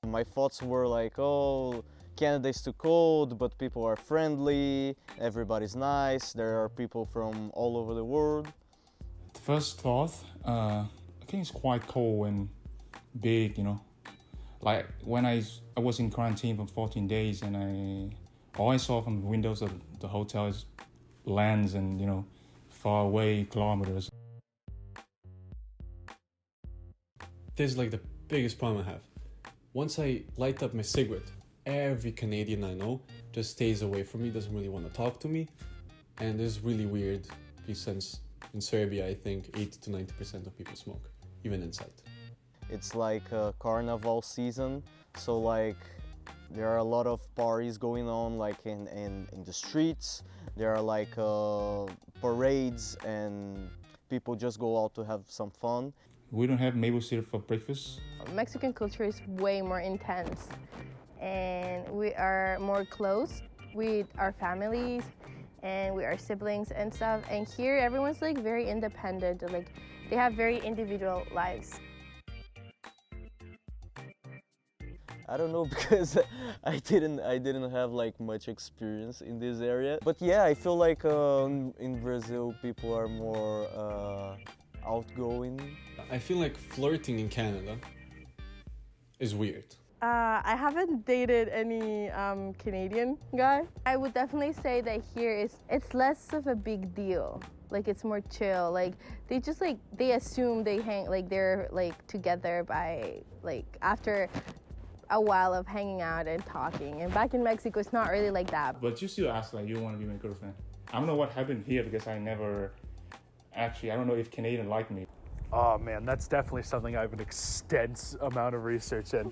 My thoughts were like, oh, Canada is too cold, but people are friendly, everybody's nice, there are people from all over the world. The first thought, I think it's quite cold and big, you know. Like when I was in quarantine for 14 days and all I saw from the windows of the hotel is lands and, you know, far away kilometers. This is like the biggest problem I have. Once I light up my cigarette, every Canadian I know just stays away from me, doesn't really want to talk to me. And this is really weird since in Serbia, I think 80 to 90% of people smoke, even inside. It's like a carnival season, so like there are a lot of parties going on like in the streets. There are like parades and people just go out to have some fun. We don't have maple syrup for breakfast. Mexican culture is way more intense and we are more close with our families and with our siblings and stuff. And here everyone's like very independent, like they have very individual lives. I don't know because I didn't have like much experience in this area. But yeah, I feel like in Brazil people are more outgoing. I feel like flirting in Canada is weird. I haven't dated any Canadian guy. I would definitely say that here it's less of a big deal. Like it's more chill. Like they just like they assume they hang like they're like together by like after a while of hanging out and talking. And back in Mexico, it's not really like that. But you still ask like, you want to be my girlfriend? I don't know what happened here because I don't know if Canadian like me. Oh man, that's definitely something I have an extensive amount of research in.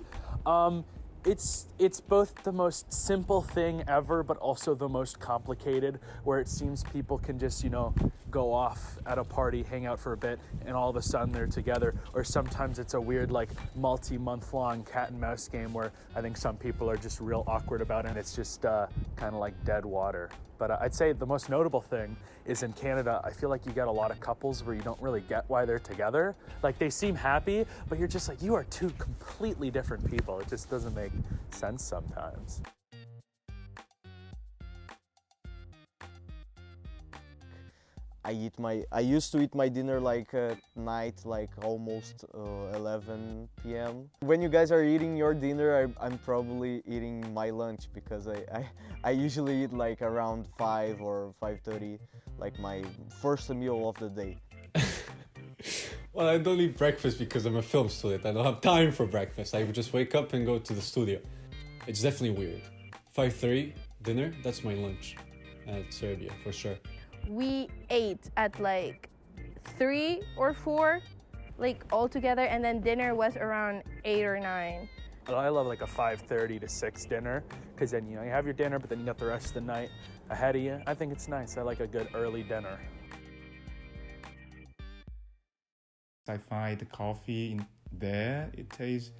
It's both the most simple thing ever, but also the most complicated, where it seems people can just, you know, go off at a party, hang out for a bit, and all of a sudden they're together. Or sometimes it's a weird, like, multi-month-long cat and mouse game where I think some people are just real awkward about it, and it's just kind of like dead water. But I'd say the most notable thing is in Canada, I feel like you get a lot of couples where you don't really get why they're together. Like they seem happy, but you're just like, you are two completely different people. It just doesn't make sense sometimes. I used to eat my dinner like at night, like almost 11 p.m. When you guys are eating your dinner, I'm probably eating my lunch because I usually eat like around 5 or 5:30, like my first meal of the day. Well, I don't eat breakfast because I'm a film student. I don't have time for breakfast. I would just wake up and go to the studio. It's definitely weird. 5:30 dinner, that's my lunch at Serbia for sure. We ate at like 3 or 4, like all together, and then dinner was around 8 or 9. I love like a 5:30 to 6 dinner, because then, you know, you have your dinner, but then you got the rest of the night ahead of you. I think it's nice. I like a good early dinner. I find the coffee in there, it tastes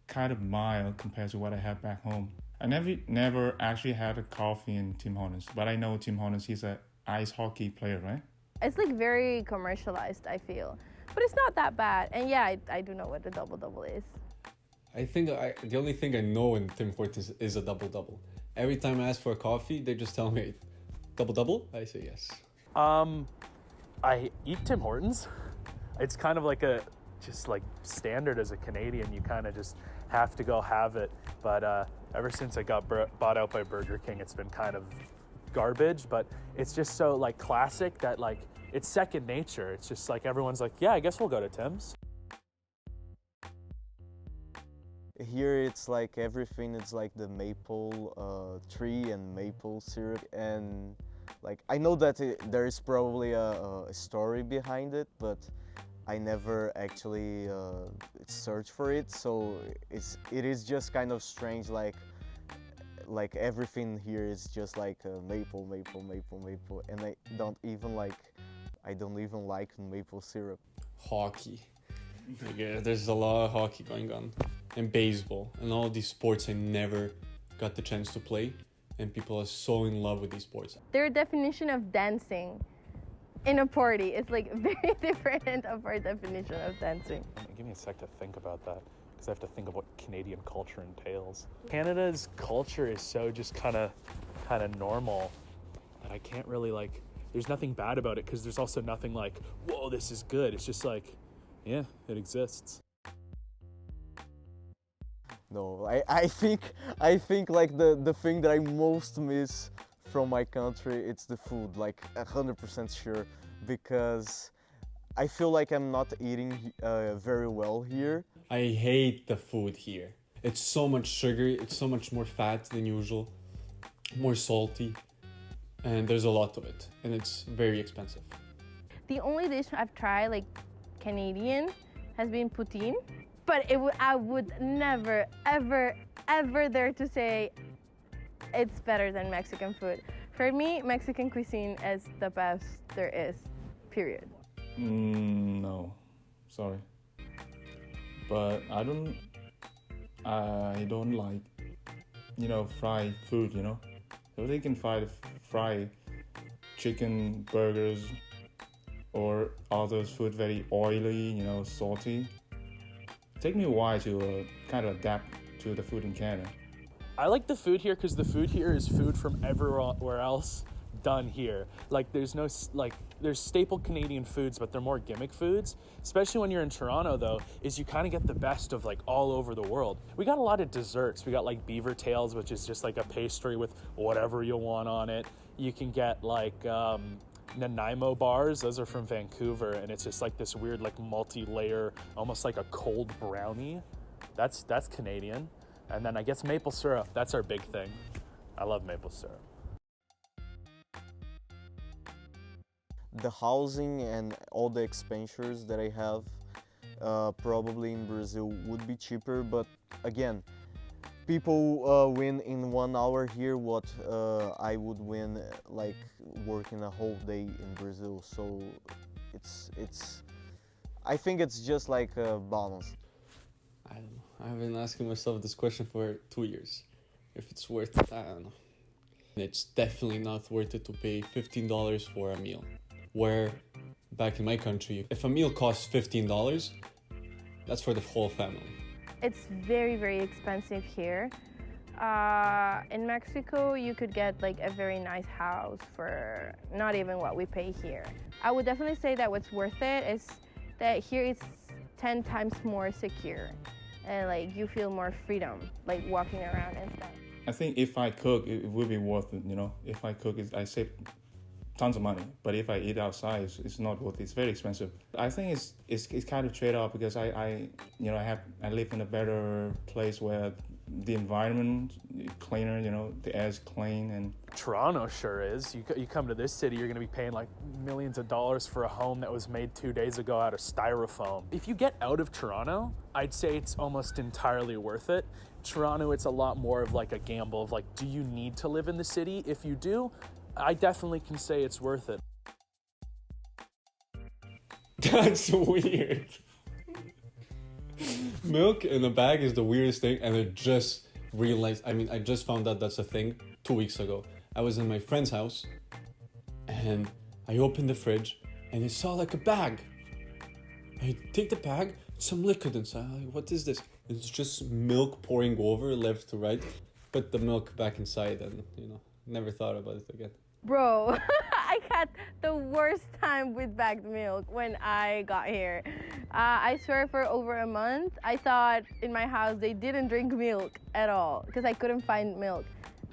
kind of mild compared to what I have back home. I never actually had a coffee in Tim Hortons, but I know Tim Hortons, he's an ice hockey player, right? It's like very commercialized, I feel. But it's not that bad. And yeah, I do know what a double-double is. I think the only thing I know in Tim Hortons is a double-double. Every time I ask for a coffee, they just tell me, double-double? I say yes. I eat Tim Hortons. It's kind of like just like standard as a Canadian, you kind of just have to go have it. But ever since I got bought out by Burger King, it's been kind of garbage, but it's just so like classic that like it's second nature. It's just like everyone's like, yeah, I guess we'll go to Tim's. Here it's like everything, it's like the maple tree and maple syrup, and like I know that there is probably a story behind it, but I never actually searched for it, so it is just kind of strange, like everything here is just like maple, and I don't even like maple syrup. Hockey. There's a lot of hockey going on, and baseball, and all these sports I never got the chance to play, and people are so in love with these sports. Their definition of dancing in a party is like very different of our definition of dancing. Give me a sec to think about that. because I have to think of what Canadian culture entails. Canada's culture is so just kind of normal that I can't really like, there's nothing bad about it because there's also nothing like, whoa, this is good. It's just like, yeah, it exists. No, I think like the thing that I most miss from my country, it's the food, like 100% sure, because I feel like I'm not eating very well here. I hate the food here. It's so much sugar, it's so much more fat than usual, more salty, and there's a lot of it, and it's very expensive. The only dish I've tried, like Canadian, has been poutine. But I would never, ever, ever dare to say it's better than Mexican food. For me, Mexican cuisine is the best there is, period. No, sorry. But I don't like, fried food, So they can fry chicken burgers or all those food very oily, salty. Take me a while to kind of adapt to the food in Canada. I like the food here because the food here is food from everywhere else done here. Like there's staple Canadian foods, but they're more gimmick foods. Especially when you're in Toronto though, is you kind of get the best of like all over the world. We got a lot of desserts. We got like beaver tails, which is just like a pastry with whatever you want on it. You can get like Nanaimo bars, those are from Vancouver, and it's just like this weird like multi-layer, almost like a cold brownie. That's Canadian. And then I guess maple syrup, that's our big thing. I love maple syrup. The housing and all the expenditures that I have probably in Brazil would be cheaper, but again, people win in 1 hour here what I would win like working a whole day in Brazil. So I think it's just like a balance. I don't know. I've been asking myself this question for 2 years. If it's worth it, I don't know. It's definitely not worth it to pay $15 for a meal. Where back in my country, if a meal costs $15, that's for the whole family. It's very, very expensive here. In Mexico, you could get like a very nice house for not even what we pay here. I would definitely say that what's worth it is that here it's 10 times more secure. And like you feel more freedom, like walking around and stuff. I think if I cook, it would be worth it, If I cook, I save tons of money. But if I eat outside, it's not worth it. It's very expensive. I think it's kind of trade-off because I live in a better place where the environment is cleaner, the air's clean. And Toronto sure is. You come to this city, you're going to be paying like millions of dollars for a home that was made 2 days ago out of styrofoam. If you get out of Toronto, I'd say it's almost entirely worth it. Toronto, it's a lot more of like a gamble of like, do you need to live in the city? If you do, I definitely can say it's worth it. That's weird. Milk in a bag is the weirdest thing, and I just realized, I just found out that's a thing 2 weeks ago. I was in my friend's house, and I opened the fridge, and I saw like a bag. I take the bag, some liquid inside. I'm like, what is this? It's just milk pouring over left to right. Put the milk back inside, and never thought about it again. Bro, I had the worst time with bagged milk when I got here. I swear for over a month, I thought in my house they didn't drink milk at all because I couldn't find milk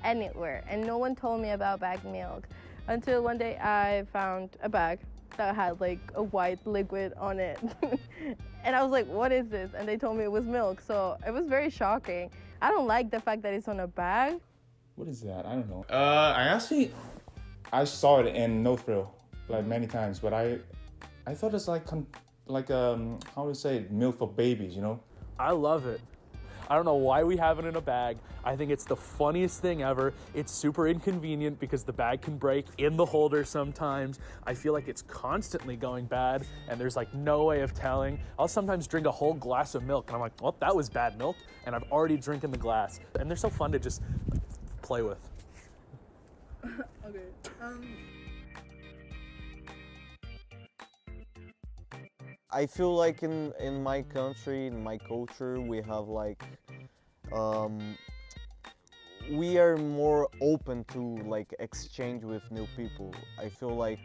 anywhere. And no one told me about bagged milk until one day I found a bag that had like a white liquid on it. And I was like, what is this? And they told me it was milk. So it was very shocking. I don't like the fact that it's on a bag. what is that? I don't know. I saw it in No Thrill like many times, but I thought it's like how to say it, milk for babies, I love it. I don't know why we have it in a bag. I think it's the funniest thing ever. It's super inconvenient because the bag can break in the holder sometimes. I feel like it's constantly going bad and there's like no way of telling. I'll sometimes drink a whole glass of milk and I'm like, well, that was bad milk and I've already drinking the glass. And they're so fun to just play with. I feel like in my country, in my culture, we have like we are more open to like exchange with new people. I feel like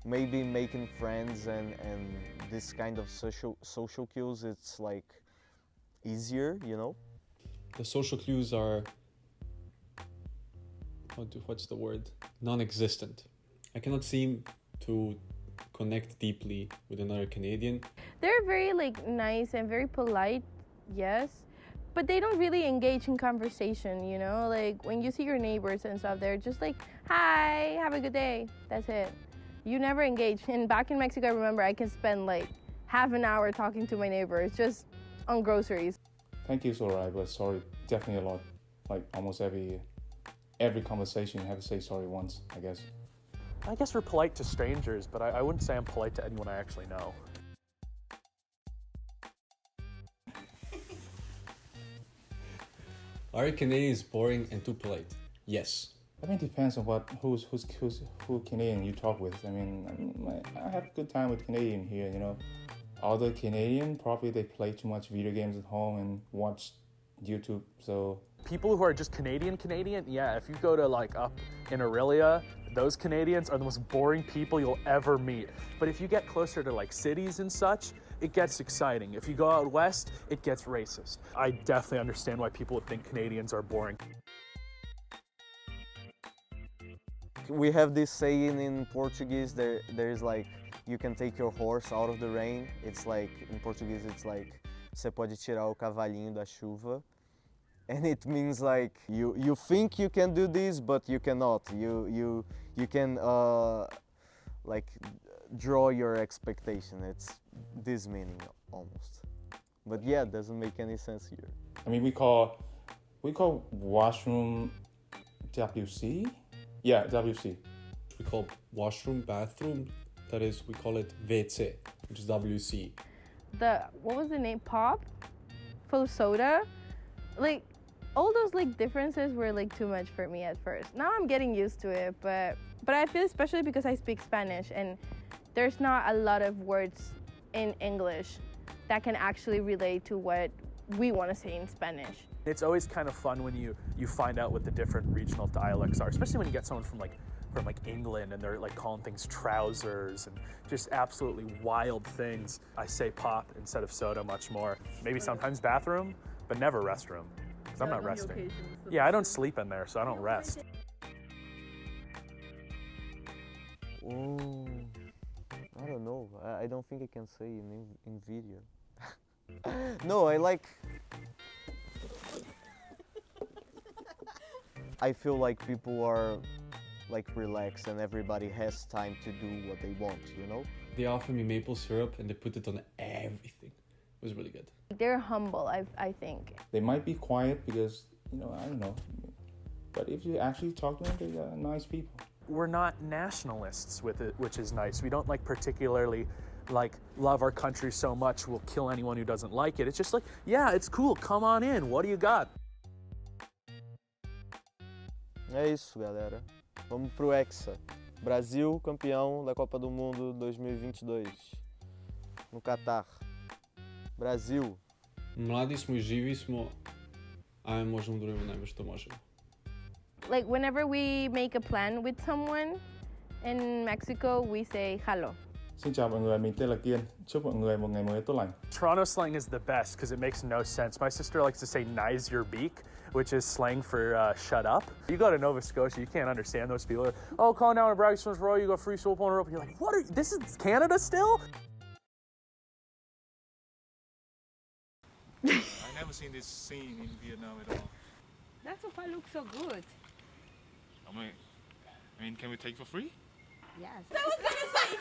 maybe making friends and this kind of social cues, it's like easier, you know. The social cues are, what's the word? Non-existent. I cannot seem to connect deeply with another Canadian. They're very like nice and very polite, yes, but they don't really engage in conversation, you know? Like when you see your neighbors and stuff, they're just like, hi, have a good day. That's it. You never engage. And back in Mexico, I remember I can spend like half an hour talking to my neighbors just on groceries. Thank you is alright, but sorry, definitely a lot. Like almost every conversation you have to say sorry once, I guess. I guess we're polite to strangers, but I wouldn't say I'm polite to anyone I actually know. Are Canadians boring and too polite? Yes. I mean, it depends on who Canadian you talk with. I mean, I have a good time with Canadian here, you know. Other Canadian, probably they play too much video games at home and watch YouTube, so... People who are just Canadian, yeah, if you go to like up in Aurelia, those Canadians are the most boring people you'll ever meet. But if you get closer to like cities and such, it gets exciting. If you go out west, it gets racist. I definitely understand why people would think Canadians are boring. We have this saying in Portuguese, there's like, you can take your horse out of the rain. It's like, in Portuguese, it's like, você pode tirar o cavalinho da chuva. And it means like, you think you can do this, but you cannot. You can like draw your expectation. It's this meaning almost. But yeah, it doesn't make any sense here. I mean, we call washroom WC? Yeah, WC. We call washroom, bathroom, that is, we call it WC, which is WC. What was the name? Pop? Full of soda? Like, all those like differences were like too much for me at first. Now I'm getting used to it, but I feel especially because I speak Spanish and there's not a lot of words in English that can actually relate to what we want to say in Spanish. It's always kind of fun when you find out what the different regional dialects are, especially when you get someone from England and they're like calling things trousers and just absolutely wild things. I say pop instead of soda much more. Maybe sometimes bathroom, but never restroom, because I'm not resting. Yeah, I don't sleep in there, so I don't rest. Oh, I don't know. I don't think I can say in video. No, I feel like people are like relaxed and everybody has time to do what they want, you know? They offer me maple syrup and they put it on everything. It was really good. They're humble, I think. They might be quiet because, you know, I don't know. But if you actually talk to them, they are nice people. We're not nationalists with it, which is nice. We don't like particularly like love our country so much we'll kill anyone who doesn't like it. It's just like, yeah, it's cool, come on in, what do you got? É isso, galera. Vamos pro Hexa. Brasil, campeão da Copa do Mundo 2022. No Catar. Brasil. Mladi smo i živi smo, a možemo da urimo najbolje što možemo. Like whenever we make a plan with someone in Mexico, we say hello. Xin chào mọi người, mình tên là Kiên. Chúc mọi người một ngày mới tốt lành. Toronto slang is the best because it makes no sense. My sister likes to say "nice your beak," which is slang for shut up. You go to Nova Scotia, you can't understand those people. Oh, calling down a Braxton's Row, you got free soap on a rope. You're like, what? This is Canada still? I've never seen this scene in Vietnam at all. That sofa looks so good. I mean, can we take for free? Yes. I was gonna say.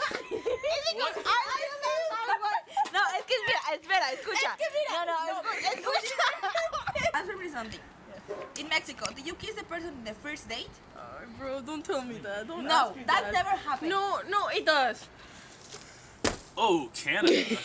No, es que espera, escucha. No, answer me something. In Mexico, do you kiss the person in the first date? Bro, don't tell me that. Don't No, ask me that that. never happened. No, it does. Oh, Canada.